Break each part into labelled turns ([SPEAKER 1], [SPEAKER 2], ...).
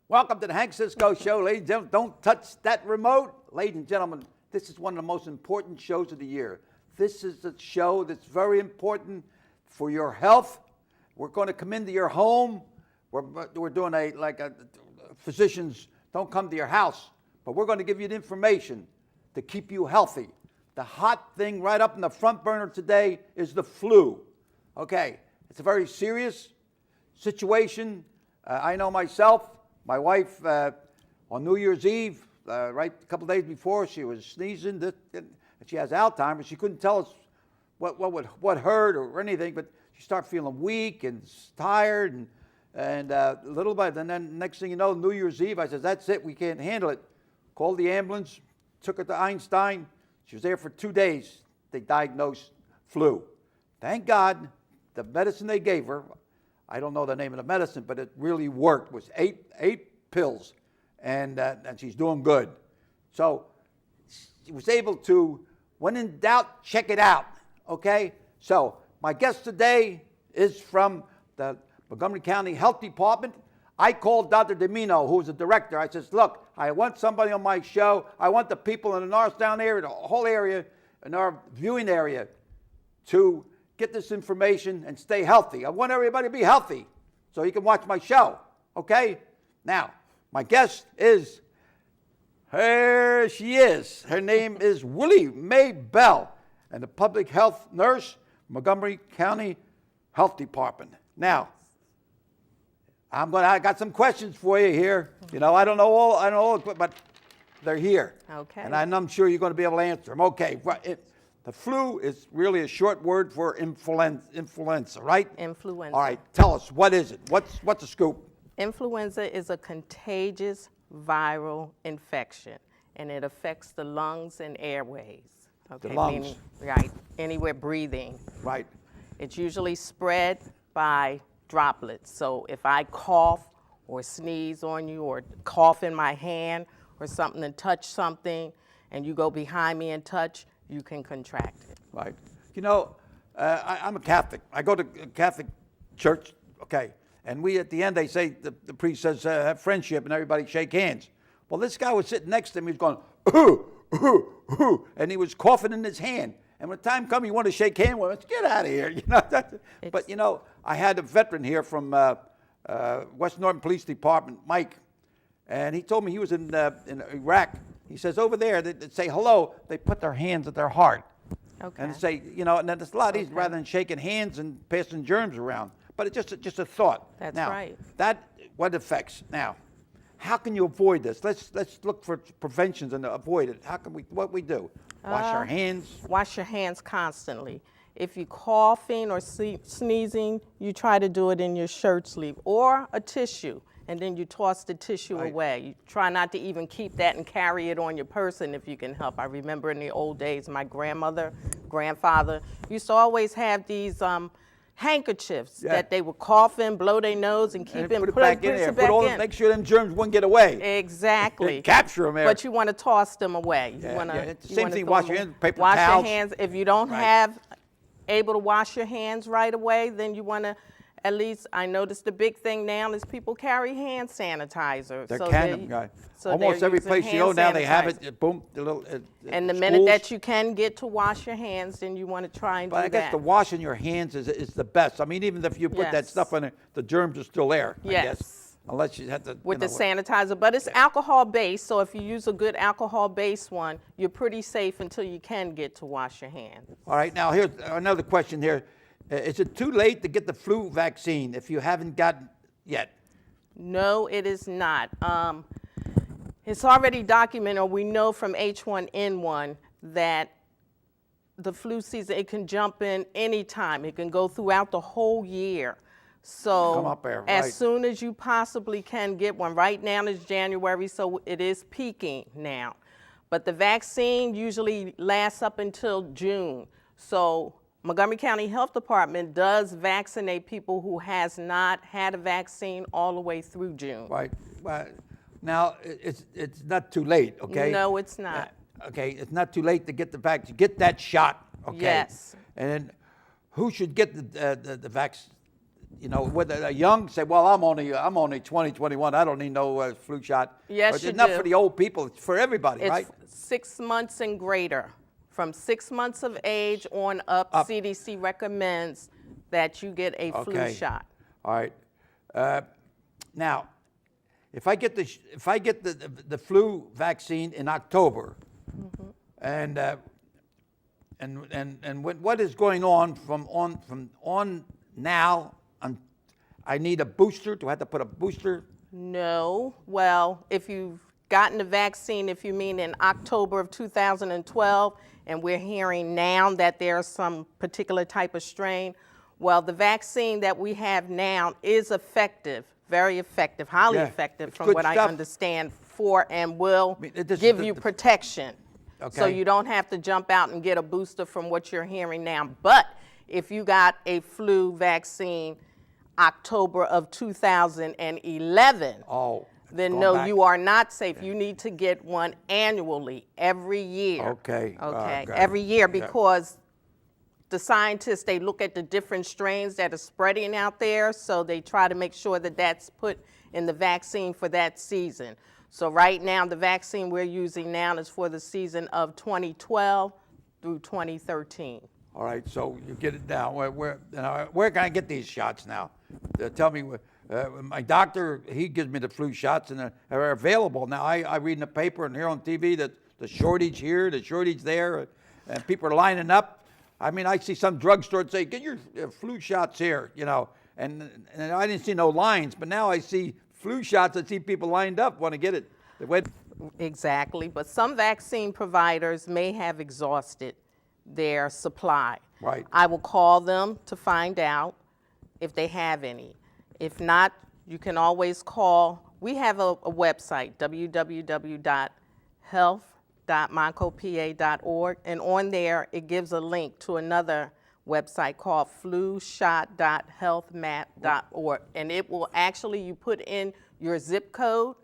[SPEAKER 1] Welcome to the Hank Cisco Show, ladies and gentlemen. Don't touch that remote. Ladies and gentlemen, this is one of the most important shows of the year. This is a show that's very important for your health. We're going to come into your home. We're doing physicians don't come to your house, but we're going to give you the information to keep you healthy. The hot thing right up in the front burner today is the flu. Okay, it's a very serious situation. I know myself. My wife, on New Year's Eve, right a couple days before, she was sneezing. And she has Alzheimer's. She couldn't tell us what hurt or anything, but she started feeling weak and tired and little bit. And then next thing you know, New Year's Eve, I said, "That's it. We can't handle it." Called the ambulance, took her to Einstein. She was there for 2 days. They diagnosed flu. Thank God, the medicine they gave her, I don't know the name of the medicine, but it really worked. It was eight pills, and she's doing good. So she was able to, when in doubt, check it out, okay? So my guest today is from the Montgomery County Health Department. I called Dr. Domino, who's the director. I says, "Look, I want somebody on my show. I want the people in the Norristown area, the whole area, in our viewing area, to get this information and stay healthy. I want everybody to be healthy so you can watch my show, okay?" Now, my guest is, here she is. Her name is Willie Mae Bell, and the public health nurse, Montgomery County Health Department. Now, I got some questions for you here. You know, I don't know all, but they're here.
[SPEAKER 2] Okay.
[SPEAKER 1] And I'm sure you're going to be able to answer them. Okay. The flu is really a short word for influenza, right?
[SPEAKER 2] Influenza.
[SPEAKER 1] All right. Tell us, what is it? What's the scoop?
[SPEAKER 2] Influenza is a contagious viral infection, and it affects the lungs and airways. Okay,
[SPEAKER 1] The lungs.
[SPEAKER 2] meaning, right, anywhere breathing.
[SPEAKER 1] Right.
[SPEAKER 2] It's usually spread by droplets. So if I cough or sneeze on you or cough in my hand or something and touch something and you go behind me and touch, you can contract it.
[SPEAKER 1] Right. You know, I'm a Catholic. I go to a Catholic church, okay, and we, at the end, they say, the priest says, have friendship, and everybody shake hands. Well, this guy was sitting next to him. He was going, "Ooh, ooh, ooh," and he was coughing in his hand. And when the time comes, you want to shake hands with him, get out of here. You know. But, you know, I had a veteran here from West Norton Police Department, Mike, and he told me he was in Iraq. He says, over there, they say hello, they put their hands at their heart.
[SPEAKER 2] Okay.
[SPEAKER 1] And say, you know, and it's a lot easier rather than shaking hands and passing germs around. But it's just a thought.
[SPEAKER 2] That's
[SPEAKER 1] now,
[SPEAKER 2] right.
[SPEAKER 1] What affects. Now, how can you avoid this? Let's look for preventions and avoid it. What we do? Wash our hands.
[SPEAKER 2] Wash your hands constantly. If you're coughing or sneezing, you try to do it in your shirt sleeve or a tissue, and then you toss the tissue away. You try not to even keep that and carry it on your person if you can help. I remember in the old days, my grandfather used to always have these handkerchiefs that they would cough in, blow their nose, and keep
[SPEAKER 1] Put it back in there. Make sure them germs wouldn't get away.
[SPEAKER 2] Exactly.
[SPEAKER 1] Capture them there.
[SPEAKER 2] But you want to toss them away.
[SPEAKER 1] Same thing. Wash your hands. Paper
[SPEAKER 2] wash
[SPEAKER 1] towels.
[SPEAKER 2] Your hands. If you don't have able to wash your hands right away, then you want to. At least I noticed the big thing now is people carry hand sanitizer.
[SPEAKER 1] They're carrying them,
[SPEAKER 2] so
[SPEAKER 1] almost every place you go now, they have it. Boom.
[SPEAKER 2] And the minute that you can get to wash your hands, then you want to try and do that.
[SPEAKER 1] But I guess the washing your hands is the best. I mean, even if you put that stuff on it, the germs are still there. I guess. Unless you have to.
[SPEAKER 2] With the sanitizer, but it's alcohol-based, so if you use a good alcohol-based one, you're pretty safe until you can get to wash your hands.
[SPEAKER 1] All right, now here's another question here. Is it too late to get the flu vaccine if you haven't gotten yet?
[SPEAKER 2] No, it is not. It's already documented, or we know from H1N1 that the flu season, it can jump in anytime. It can go throughout the whole year. So
[SPEAKER 1] come up there,
[SPEAKER 2] as soon as you possibly can get one. Right now it's January, so it is peaking now. But the vaccine usually lasts up until June. So Montgomery County Health Department does vaccinate people who has not had a vaccine all the way through June.
[SPEAKER 1] Right. Well, now, it's not too late, okay?
[SPEAKER 2] No, it's not.
[SPEAKER 1] Okay, it's not too late to get the vaccine. Get that shot, okay?
[SPEAKER 2] Yes.
[SPEAKER 1] And then who should get the you know, whether they're young, say, well, I'm only 20, 21. I don't need no flu shot.
[SPEAKER 2] Yes,
[SPEAKER 1] But
[SPEAKER 2] you
[SPEAKER 1] it's not
[SPEAKER 2] do.
[SPEAKER 1] for the old people. It's for everybody,
[SPEAKER 2] It's
[SPEAKER 1] right?
[SPEAKER 2] 6 months and greater. From 6 months of age on up, CDC recommends that you get a flu shot.
[SPEAKER 1] All right. Now, if I get the flu vaccine in October, and what is going on from now? I need a booster. Do I have to put a booster?
[SPEAKER 2] No. Well, if you've gotten the vaccine, if you mean in October of 2012, and we're hearing now that there's some particular type of strain, well, the vaccine that we have now is effective, very effective, highly effective from what I understand, for and will give you protection.
[SPEAKER 1] Okay.
[SPEAKER 2] So you don't have to jump out and get a booster from what you're hearing now. But if you got a flu vaccine October of 2011, then no, you are not safe. You need to get one annually, every year.
[SPEAKER 1] Okay.
[SPEAKER 2] Every year, because the scientists, they look at the different strains that are spreading out there, so they try to make sure that that's put in the vaccine for that season. So right now, the vaccine we're using now is for the season of 2012 through 2013.
[SPEAKER 1] All right, so you get it now. Where can I get these shots now? Tell me. My doctor, he gives me the flu shots, and they're available now. I read in the paper and hear on TV that the shortage here, the shortage there, and people are lining up. I mean, I see some drugstore say, "Get your flu shots here," you know, and I didn't see no lines, but now I see flu shots. I see people lined up, want to get it.
[SPEAKER 2] Exactly, but some vaccine providers may have exhausted their supply.
[SPEAKER 1] Right.
[SPEAKER 2] I will call them to find out if they have any. If not, you can always call. We have a website, www.health.mycopa.org, and on there it gives a link to another website called flushot.healthmap.org, and it will actually, you put in your zip code,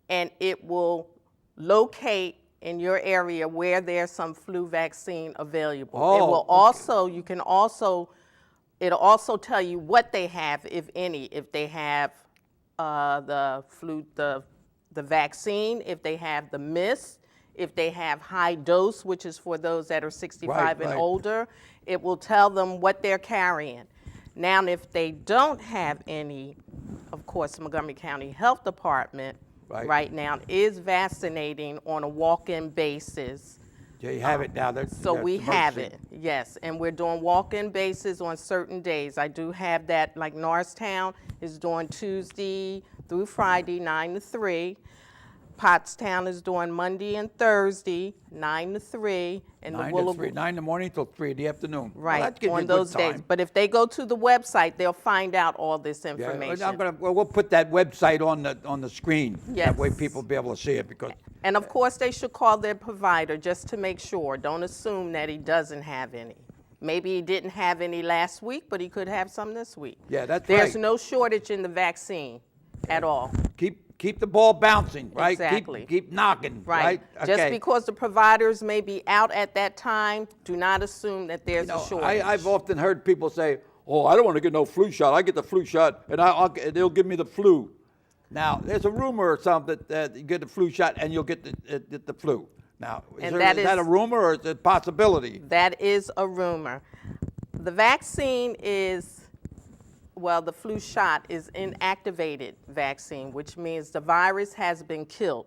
[SPEAKER 2] and it will locate in your area where there's some flu vaccine available. It will also, it'll also tell you what they have, if any, if they have the vaccine, if they have the mist, if they have high dose, which is for those that are 65 and older. It will tell them what they're carrying. Now, if they don't have any, of course, Montgomery County Health Department right now is vaccinating on a walk-in basis.
[SPEAKER 1] Yeah, you have it now.
[SPEAKER 2] So we have it, yes, and we're doing walk-in basis on certain days. I do have that, like Norristown is doing Tuesday through Friday, 9 to 3. Pottstown is doing Monday and Thursday, 9 to 3. And
[SPEAKER 1] 9 to 3, 9 in the morning till 3 in the afternoon.
[SPEAKER 2] Right,
[SPEAKER 1] well, that gives
[SPEAKER 2] on
[SPEAKER 1] you a good
[SPEAKER 2] those days.
[SPEAKER 1] time.
[SPEAKER 2] But if they go to the website, they'll find out all this information.
[SPEAKER 1] Yeah, we'll put that website on the screen.
[SPEAKER 2] Yes.
[SPEAKER 1] That way people will be able to see it. Because.
[SPEAKER 2] And of course, they should call their provider just to make sure. Don't assume that he doesn't have any. Maybe he didn't have any last week, but he could have some this week.
[SPEAKER 1] Yeah, that's
[SPEAKER 2] There's
[SPEAKER 1] right.
[SPEAKER 2] no shortage in the vaccine at all.
[SPEAKER 1] Keep the ball bouncing, right?
[SPEAKER 2] Exactly.
[SPEAKER 1] Keep knocking, right?
[SPEAKER 2] Just
[SPEAKER 1] Okay.
[SPEAKER 2] because the providers may be out at that time, do not assume that there's a shortage.
[SPEAKER 1] I've often heard people say, "Oh, I don't want to get no flu shot. I get the flu shot, and they'll give me the flu." Now, there's a rumor or something that you get the flu shot and you'll get the flu. Now, is that a rumor or is it a possibility?
[SPEAKER 2] That is a rumor. The vaccine is, well, the flu shot is inactivated vaccine, which means the virus has been killed.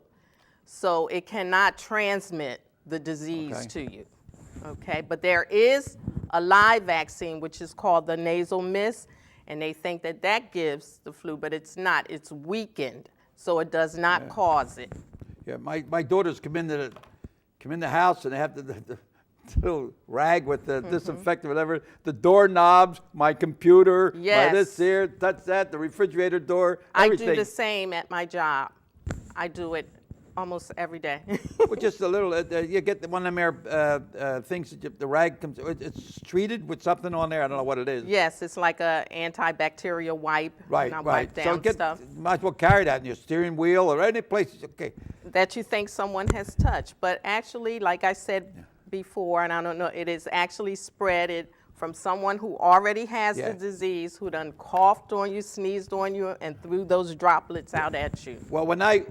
[SPEAKER 2] So it cannot transmit the disease to you. Okay, but there is a live vaccine, which is called the nasal mist, and they think that that gives the flu, but it's not. It's weakened, so it does not cause it.
[SPEAKER 1] Yeah, my daughters come in the house and they have the little rag with the disinfectant, whatever, the doorknobs, my computer, my this here, touch that, the refrigerator door, everything.
[SPEAKER 2] I do the same at my job. I do it almost every day.
[SPEAKER 1] Well, just a little, you get one of them there things, that the rag comes, it's treated with something on there, I don't know what it is.
[SPEAKER 2] Yes, it's like a antibacterial wipe.
[SPEAKER 1] Right,
[SPEAKER 2] and I
[SPEAKER 1] right.
[SPEAKER 2] wipe down stuff.
[SPEAKER 1] Might as well carry that in your steering wheel or any place, okay.
[SPEAKER 2] That you think someone has touched. But actually, like I said before, and I don't know, it is actually spread from someone who already has
[SPEAKER 1] Yeah.
[SPEAKER 2] the disease, who done coughed on you, sneezed on you, and threw those droplets out at you.
[SPEAKER 1] Well, when I